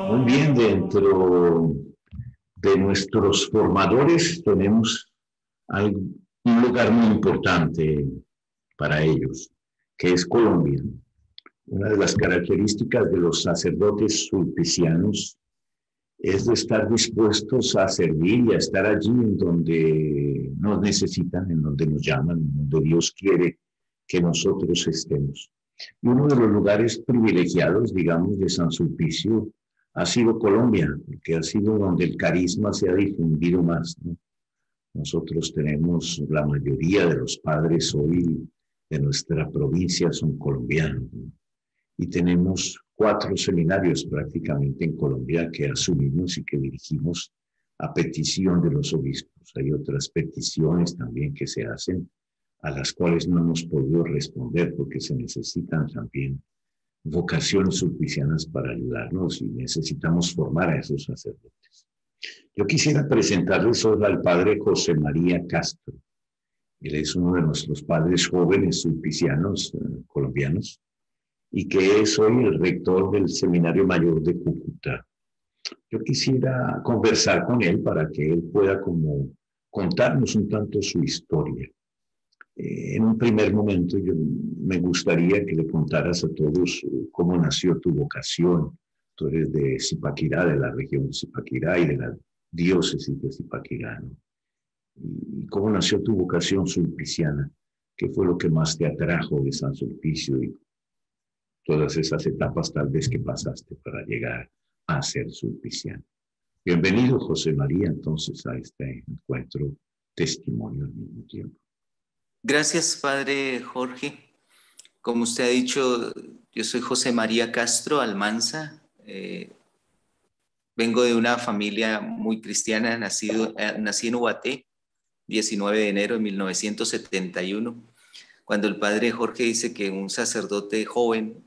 Muy bien, dentro de nuestros formadores tenemos un lugar muy importante para ellos, que es Colombia. Una de las características de los sacerdotes sulpicianos es de estar dispuestos a servir y a estar allí en donde nos necesitan, en donde nos llaman, en donde Dios quiere que nosotros estemos. Y uno de los lugares privilegiados, digamos, de San Sulpicio ha sido Colombia, que ha sido donde el carisma se ha difundido más, ¿no? Nosotros tenemos la mayoría de los padres hoy de nuestra provincia son colombianos, ¿no? Y tenemos 4 seminarios prácticamente en Colombia que asumimos y que dirigimos a petición de los obispos. Hay otras peticiones también que se hacen a las cuales no hemos podido responder porque se necesitan también vocaciones sulpicianas para ayudarnos y necesitamos formar a esos sacerdotes. Yo quisiera presentarles hoy al padre José María Castro. Él es uno de nuestros padres jóvenes sulpicianos colombianos y que es hoy el rector del Seminario Mayor de Cúcuta. Yo quisiera conversar con él para que él pueda como contarnos un tanto su historia. En un primer momento me gustaría que le contaras a todos cómo nació tu vocación. Tú eres de Zipaquirá, de la región de Zipaquirá y de la diócesis de Zipaquirá, ¿no? Y cómo nació tu vocación sulpiciana. ¿Qué fue lo que más te atrajo de San Sulpicio y todas esas etapas tal vez que pasaste para llegar a ser sulpiciano? Bienvenido, José María, entonces a este encuentro testimonio al mismo tiempo. Gracias, Padre Jorge. Como usted ha dicho, yo soy José María Castro Almanza. Vengo de una familia muy cristiana, nací en Ubaté, 19 de enero de 1971. Cuando el Padre Jorge dice que un sacerdote joven,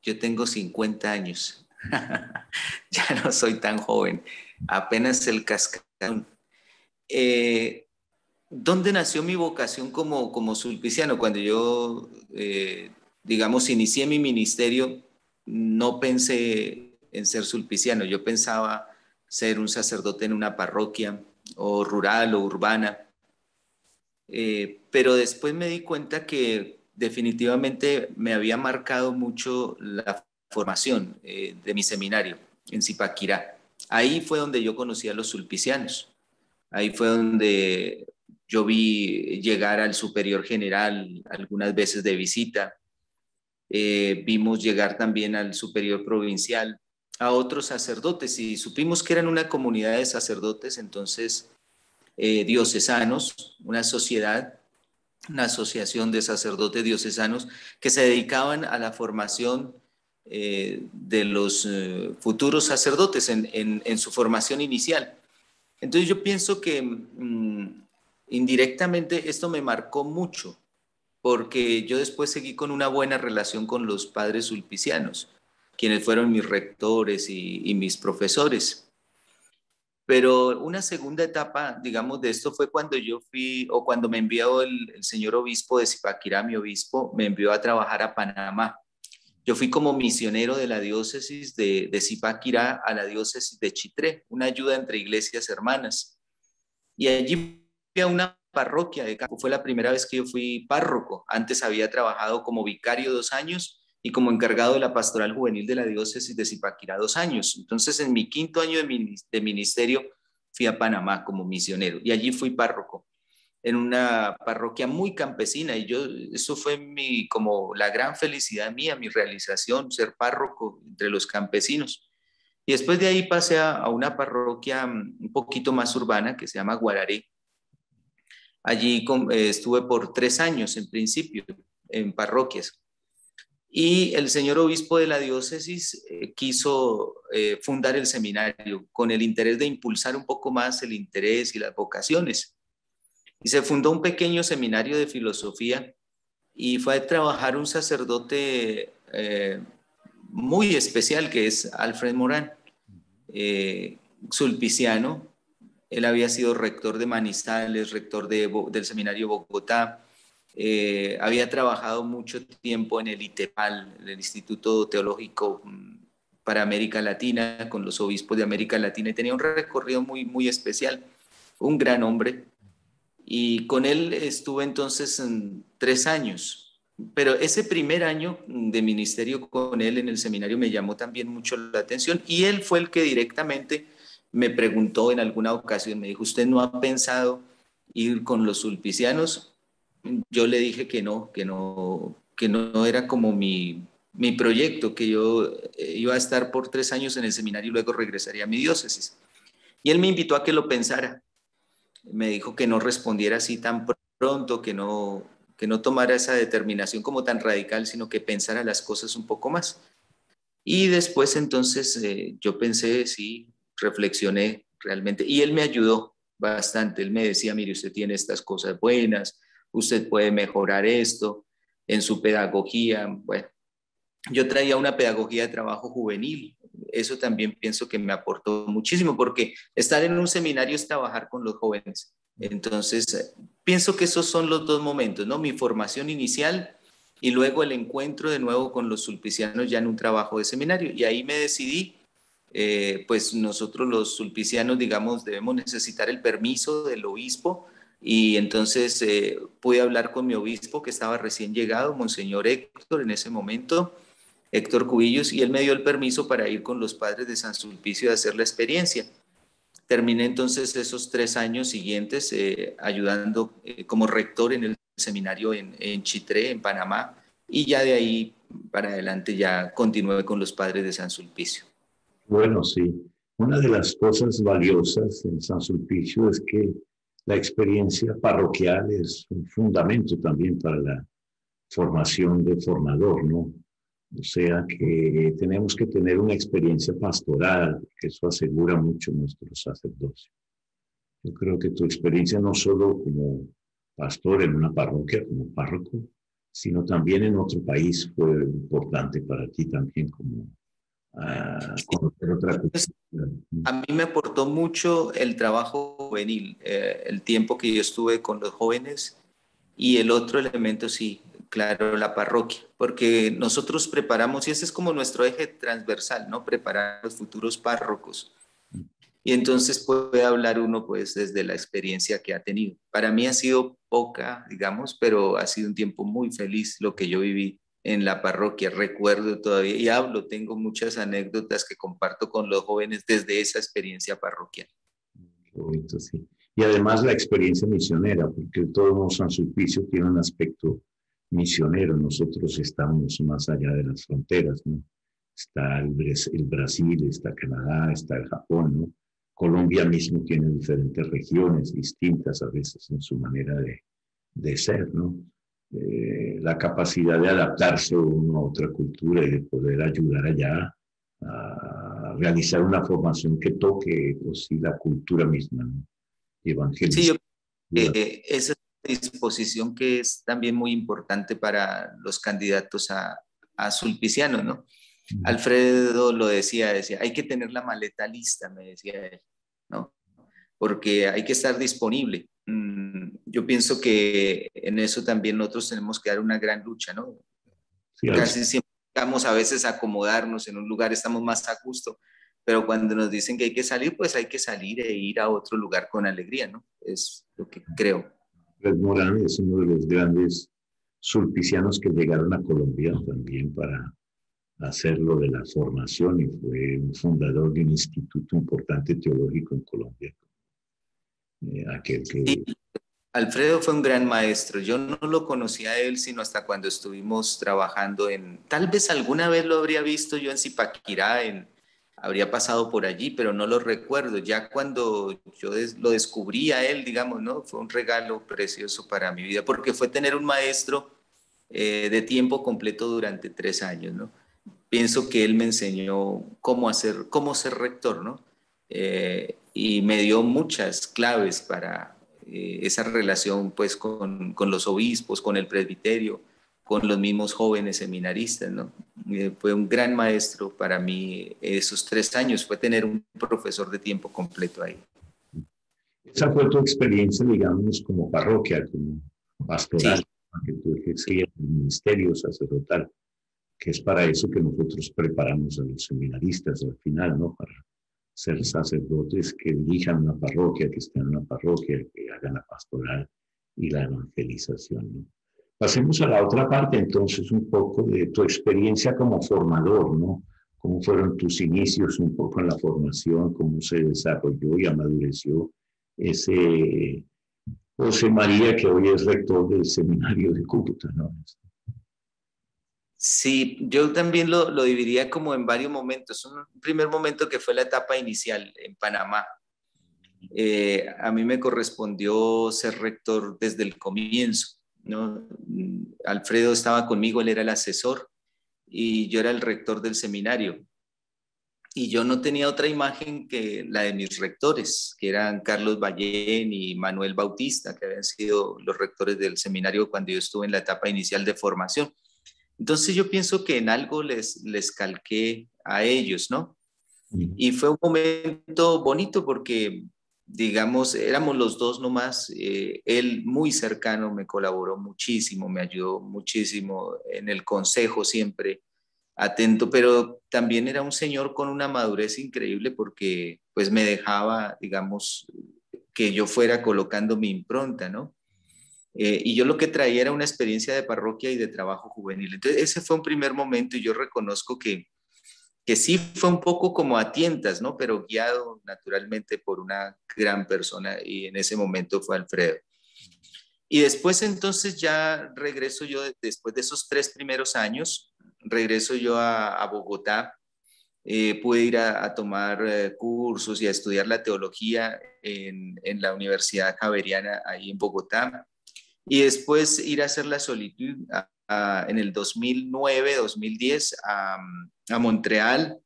yo tengo 50 años. Ya no soy tan joven, apenas el cascarón. ¿Dónde nació mi vocación como sulpiciano? Cuando yo, digamos, inicié mi ministerio, no pensé en ser sulpiciano. Yo pensaba ser un sacerdote en una parroquia o rural o urbana. Pero después me di cuenta que definitivamente me había marcado mucho la formación de mi seminario en Zipaquirá. Ahí fue donde yo conocí a los sulpicianos. Ahí fue donde yo vi llegar al superior general algunas veces de visita. Vimos llegar también al superior provincial, a otros sacerdotes, y supimos que eran una comunidad de sacerdotes, entonces diocesanos, una sociedad, una asociación de sacerdotes diocesanos que se dedicaban a la formación de los futuros sacerdotes en su formación inicial. Entonces yo pienso que indirectamente esto me marcó mucho, porque yo después seguí con una buena relación con los padres sulpicianos, quienes fueron mis rectores y mis profesores. Pero una segunda etapa, digamos, de esto fue cuando yo fui, o cuando me envió el señor obispo de Zipaquirá, mi obispo, me envió a trabajar a Panamá. Yo fui como misionero de la diócesis de Zipaquirá a la diócesis de Chitré, una ayuda entre iglesias hermanas. Y allí fui a una parroquia de campo. Fue la primera vez que yo fui párroco. Antes había trabajado como vicario 2 años y como encargado de la pastoral juvenil de la diócesis de Zipaquirá 2 años. Entonces, en mi 5.º año de ministerio, fui a Panamá como misionero y allí fui párroco en una parroquia muy campesina y eso fue como la gran felicidad mía, mi realización, ser párroco entre los campesinos. Y después de ahí pasé a una parroquia un poquito más urbana que se llama Guararé. Allí estuve por 3 años en principio en parroquias. Y el señor obispo de la diócesis quiso fundar el seminario con el interés de impulsar un poco más el interés y las vocaciones. Y se fundó un pequeño seminario de filosofía y fue a trabajar un sacerdote muy especial que es Alfred Morán, sulpiciano. Él había sido rector de Manizales, rector del seminario Bogotá. Había trabajado mucho tiempo en el ITEPAL, el Instituto Teológico para América Latina, con los obispos de América Latina, y tenía un recorrido muy, muy especial, un gran hombre. Y con él estuve entonces 3 años. Pero ese primer año de ministerio con él en el seminario me llamó también mucho la atención y él fue el que directamente me preguntó en alguna ocasión, me dijo, ¿usted no ha pensado ir con los sulpicianos? Yo le dije que no era como mi proyecto, que yo iba a estar por 3 años en el seminario y luego regresaría a mi diócesis. Y él me invitó a que lo pensara. Me dijo que no respondiera así tan pronto, que no tomara esa determinación como tan radical, sino que pensara las cosas un poco más. Y después entonces yo pensé, sí, reflexioné realmente y él me ayudó bastante. Él me decía, mire, usted tiene estas cosas buenas, usted puede mejorar esto en su pedagogía. Bueno, yo traía una pedagogía de trabajo juvenil. Eso también pienso que me aportó muchísimo porque estar en un seminario es trabajar con los jóvenes. Entonces, pienso que esos son los dos momentos, ¿no? Mi formación inicial y luego el encuentro de nuevo con los sulpicianos ya en un trabajo de seminario. Y ahí me decidí, pues nosotros los sulpicianos, digamos, debemos necesitar el permiso del obispo y entonces pude hablar con mi obispo que estaba recién llegado, Monseñor Héctor, en ese momento Héctor Cubillos, y él me dio el permiso para ir con los padres de San Sulpicio a hacer la experiencia. Terminé entonces esos 3 años siguientes ayudando como rector en el seminario en Chitré, en Panamá, y ya de ahí para adelante ya continué con los padres de San Sulpicio. Bueno, sí. Una de las cosas valiosas en San Sulpicio es que la experiencia parroquial es un fundamento también para la formación de formador, ¿no? O sea que tenemos que tener una experiencia pastoral, que eso asegura mucho nuestro sacerdocio. Yo creo que tu experiencia no solo como pastor en una parroquia, como párroco, sino también en otro país fue importante para ti también como conocer otra cultura. A mí me aportó mucho el trabajo juvenil, el tiempo que yo estuve con los jóvenes y el otro elemento, sí, claro, la parroquia, porque nosotros preparamos, y ese es como nuestro eje transversal, ¿no? Preparar a los futuros párrocos. Y entonces puede hablar uno pues desde la experiencia que ha tenido. Para mí ha sido poca, digamos, pero ha sido un tiempo muy feliz lo que yo viví en la parroquia. Recuerdo todavía y hablo, tengo muchas anécdotas que comparto con los jóvenes desde esa experiencia parroquial. Qué bonito, sí. Y además la experiencia misionera, porque todo San Sulpicio tiene un aspecto misionero. Nosotros estamos más allá de las fronteras, ¿no? Está el Brasil, está Canadá, está el Japón, ¿no? Colombia mismo tiene diferentes regiones distintas a veces en su manera de ser, ¿no? La capacidad de adaptarse uno a otra cultura y de poder ayudar allá a realizar una formación que toque, pues sí, la cultura misma, ¿no? Sí, Evangelizar. esa disposición que es también muy importante para los candidatos a sulpiciano, ¿no? Alfredo lo decía, hay que tener la maleta lista, me decía él, ¿no? Porque hay que estar disponible. Yo pienso que en eso también nosotros tenemos que dar una gran lucha, ¿no? Sí, Casi siempre vamos a veces a acomodarnos en un lugar, estamos más a gusto, pero cuando nos dicen que hay que salir, pues hay que salir e ir a otro lugar con alegría, ¿no? Es lo que creo. Andrés Morán es uno de los grandes sulpicianos que llegaron a Colombia también para hacerlo de la formación y fue un fundador de un instituto importante teológico en Colombia. Aquel Sí, que... Alfredo fue un gran maestro. Yo no lo conocía a él sino hasta cuando estuvimos trabajando tal vez alguna vez lo habría visto yo en Zipaquirá, habría pasado por allí, pero no lo recuerdo. Ya cuando yo lo descubrí a él, digamos, ¿no? Fue un regalo precioso para mi vida, porque fue tener un maestro de tiempo completo durante 3 años, ¿no? Pienso que él me enseñó cómo ser rector, ¿no? Y me dio muchas claves para esa relación pues con los obispos, con el presbiterio, con los mismos jóvenes seminaristas, ¿no? Fue un gran maestro para mí esos 3 años, fue tener un profesor de tiempo completo ahí. Esa fue tu experiencia, digamos, como parroquia, como pastoral, Sí, que tú ejercías el ministerio sacerdotal. que es para eso que nosotros preparamos a los seminaristas al final, ¿no? Para ser sacerdotes que dirijan una parroquia, que estén en una parroquia, que hagan la pastoral y la evangelización, ¿no? Pasemos a la otra parte, entonces, un poco de tu experiencia como formador, ¿no? ¿Cómo fueron tus inicios un poco en la formación? ¿Cómo se desarrolló y amadureció ese José María, que hoy es rector del seminario de Cúcuta, ¿no? Sí, yo también lo dividiría como en varios momentos. Un primer momento que fue la etapa inicial en Panamá. A mí me correspondió ser rector desde el comienzo, ¿no? Alfredo estaba conmigo, él era el asesor y yo era el rector del seminario. Y yo no tenía otra imagen que la de mis rectores, que eran Carlos Ballén y Manuel Bautista, que habían sido los rectores del seminario cuando yo estuve en la etapa inicial de formación. Entonces yo pienso que en algo les calqué a ellos, ¿no? Y fue un momento bonito porque, digamos, éramos los dos nomás. Él muy cercano me colaboró muchísimo, me ayudó muchísimo en el consejo siempre atento, pero también era un señor con una madurez increíble porque pues me dejaba, digamos, que yo fuera colocando mi impronta, ¿no? Y yo lo que traía era una experiencia de parroquia y de trabajo juvenil. Entonces, ese fue un primer momento y yo reconozco que sí fue un poco como a tientas, ¿no? Pero guiado naturalmente por una gran persona y en ese momento fue Alfredo. Y después entonces ya regreso yo, después de esos 3 primeros años, regreso yo a Bogotá. Pude ir a tomar cursos y a estudiar la teología en la Universidad Javeriana ahí en Bogotá. Y después ir a hacer la solitud en el 2009, 2010 a Montreal.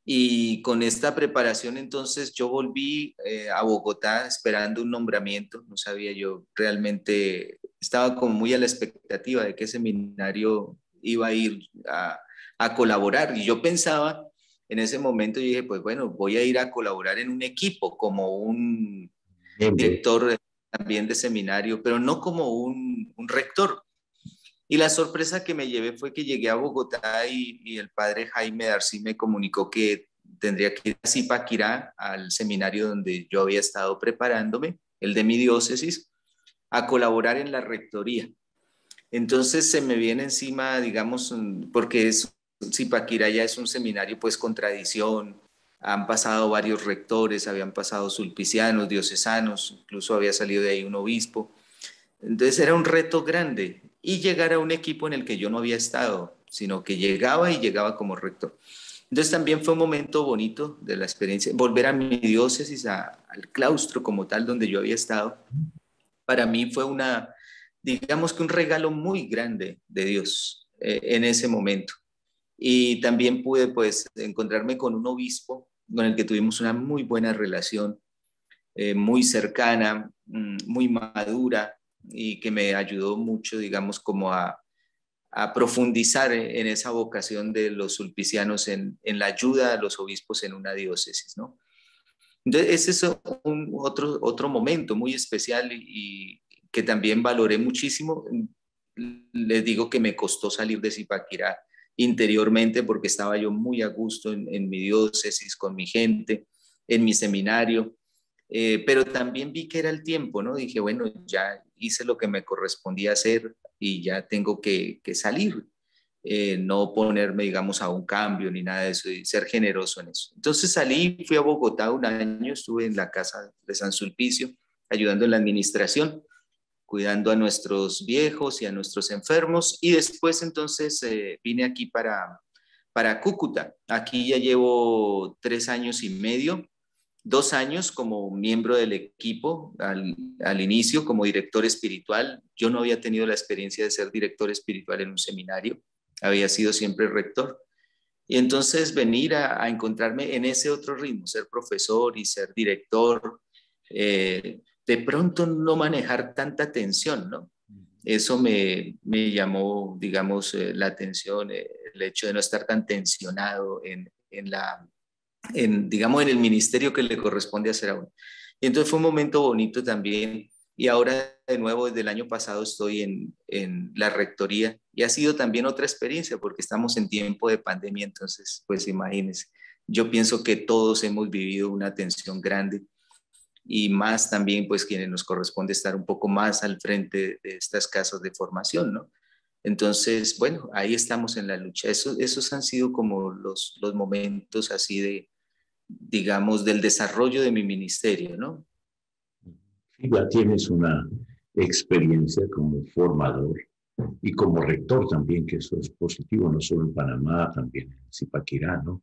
Y con esta preparación entonces yo volví a Bogotá esperando un nombramiento. No sabía yo realmente, estaba como muy a la expectativa de qué seminario iba a ir a colaborar. Y yo pensaba en ese momento, yo dije, pues bueno, voy a ir a colaborar en un equipo como un director también de seminario, pero no como un rector. Y la sorpresa que me llevé fue que llegué a Bogotá y el padre Jaime Darcy me comunicó que tendría que ir a Zipaquirá, al seminario donde yo había estado preparándome, el de mi diócesis, a colaborar en la rectoría. Entonces se me viene encima, digamos, porque Zipaquirá ya es un seminario pues con tradición, han pasado varios rectores, habían pasado sulpicianos, diocesanos, incluso había salido de ahí un obispo. Entonces era un reto grande y llegar a un equipo en el que yo no había estado, sino que llegaba y llegaba como rector. Entonces también fue un momento bonito de la experiencia, volver a mi diócesis, al claustro como tal donde yo había estado. Para mí fue digamos que un regalo muy grande de Dios en ese momento. Y también pude pues encontrarme con un obispo con el que tuvimos una muy buena relación, muy cercana, muy madura y que me ayudó mucho, digamos, como a profundizar en esa vocación de los sulpicianos en la ayuda a los obispos en una diócesis, ¿no? Entonces, ese es otro momento muy especial y que también valoré muchísimo. Les digo que me costó salir de Zipaquirá interiormente porque estaba yo muy a gusto en mi diócesis, con mi gente, en mi seminario, pero también vi que era el tiempo, ¿no? Dije, bueno, ya hice lo que me correspondía hacer y ya tengo que salir, no ponerme, digamos, a un cambio ni nada de eso y ser generoso en eso. Entonces salí, fui a Bogotá un año, estuve en la casa de San Sulpicio, ayudando en la administración, cuidando a nuestros viejos y a nuestros enfermos y después entonces vine aquí para Cúcuta. Aquí ya llevo 3 años y medio, 2 años como miembro del equipo al inicio como director espiritual. Yo no había tenido la experiencia de ser director espiritual en un seminario, había sido siempre rector. Y entonces venir a encontrarme en ese otro ritmo, ser profesor y ser director, de pronto no manejar tanta tensión, ¿no? Eso me llamó, digamos, la atención, el hecho de no estar tan tensionado digamos, en el ministerio que le corresponde hacer a uno. Y entonces fue un momento bonito también y ahora de nuevo desde el año pasado estoy en la rectoría y ha sido también otra experiencia porque estamos en tiempo de pandemia, entonces pues imagínense, yo pienso que todos hemos vivido una tensión grande y más también pues quienes nos corresponde estar un poco más al frente de estas casas de formación, ¿no? Entonces, bueno, ahí estamos en la lucha. Esos han sido como los momentos así de, digamos, del desarrollo de mi ministerio, ¿no? Sí, ya tienes una experiencia como formador y como rector también, que eso es positivo, no solo en Panamá, también en Zipaquirá, ¿no?